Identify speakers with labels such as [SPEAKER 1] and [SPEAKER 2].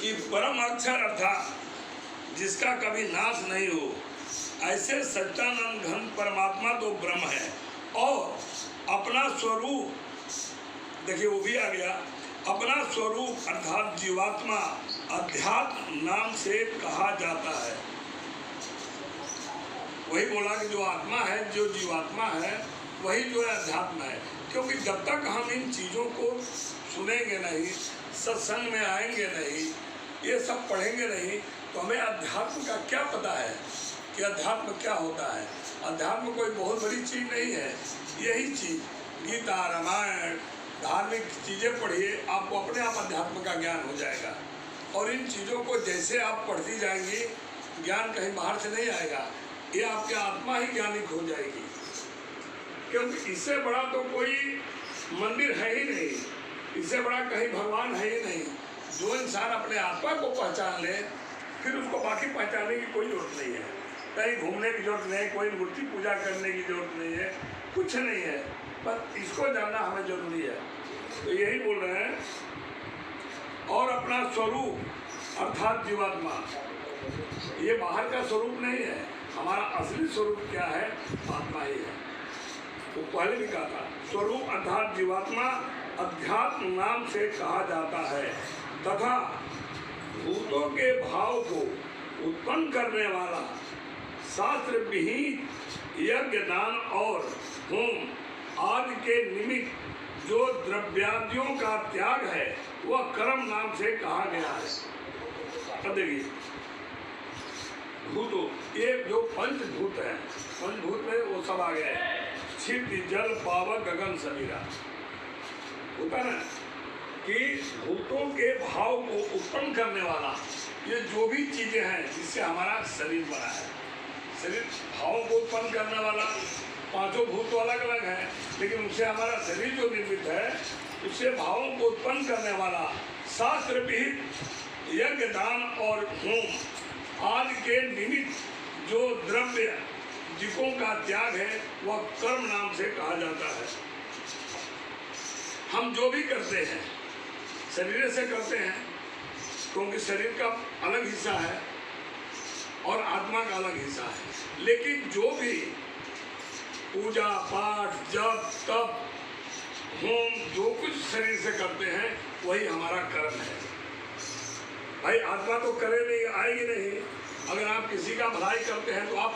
[SPEAKER 1] कि परम अक्षर अर्थात जिसका कभी नाश नहीं हो, ऐसे सच्चानंद घन परमात्मा तो ब्रह्म है और अपना स्वरूप, देखिए वो भी आ गया, अपना स्वरूप अर्थात जीवात्मा अध्यात्म नाम से कहा जाता है। वही बोला कि जो आत्मा है, जो जीवात्मा है, वही जो है अध्यात्म है। क्योंकि जब तक हम इन चीज़ों को सुनेंगे नहीं, सत्संग में आएंगे नहीं, ये सब पढ़ेंगे नहीं, तो हमें अध्यात्म का क्या पता है कि अध्यात्म क्या होता है। अध्यात्म कोई बहुत बड़ी चीज़ नहीं है। यही चीज़ गीता, रामायण, धार्मिक चीज़ें पढ़िए, आपको अपने आप अध्यात्म का ज्ञान हो जाएगा। और इन चीज़ों को जैसे आप पढ़ती जाएंगी, ज्ञान कहीं बाहर से नहीं आएगा, ये आपके आत्मा ही ज्ञानिक हो जाएगी। क्योंकि इससे बड़ा तो कोई मंदिर है ही नहीं, इससे बड़ा कहीं भगवान है ही नहीं। जो इंसान अपने आत्मा को पहचान ले, फिर उसको बाकी पहचानने की कोई जरूरत नहीं है। कहीं घूमने की जरूरत नहीं, कोई मूर्ति पूजा करने की जरूरत नहीं है, कुछ नहीं है, बस इसको जानना हमें जरूरी है। तो यही बोल रहे हैं, और अपना स्वरूप अर्थात जीवात्मा, ये बाहर का स्वरूप नहीं है। हमारा असली स्वरूप क्या है? आत्मा ही है। तो पहले भी कहा था, स्वरूप अर्थात जीवात्मा अध्यात्म नाम से कहा जाता है तथा भूतों के भाव को उत्पन्न करने वाला शास्त्र विहित यज्ञ, दान और होम आदि के निमित्त जो द्रव्यादियों का त्याग है, वह कर्म नाम से कहा गया है। अब देखिए, भूतों, ये जो पंचभूत है, पंचभूत में वो सब आ गया है, क्षिति, जल, पावक, गगन, समीरा। होता ना कि भूतों के भाव को उत्पन्न करने वाला, ये जो भी चीजें हैं जिससे हमारा शरीर बना है, शरीर भावों को उत्पन्न करने वाला, पांचों भूत तो अलग अलग है, लेकिन उससे हमारा शरीर जो निर्मित है, उससे भावों को उत्पन्न करने वाला शास्त्र विहित यज्ञ, दान और होम आदि के निमित्त जो द्रव्य जिकों का त्याग है, वह कर्म नाम से कहा जाता है। हम जो भी करते हैं शरीर से करते हैं, क्योंकि शरीर का अलग हिस्सा है और आत्मा का अलग हिस्सा है। लेकिन जो भी पूजा पाठ, जप, तप, होम, जो कुछ शरीर से करते हैं, वही हमारा कर्म है। भाई आत्मा तो करे नहीं, आएगी नहीं। अगर आप किसी का भलाई करते हैं तो आप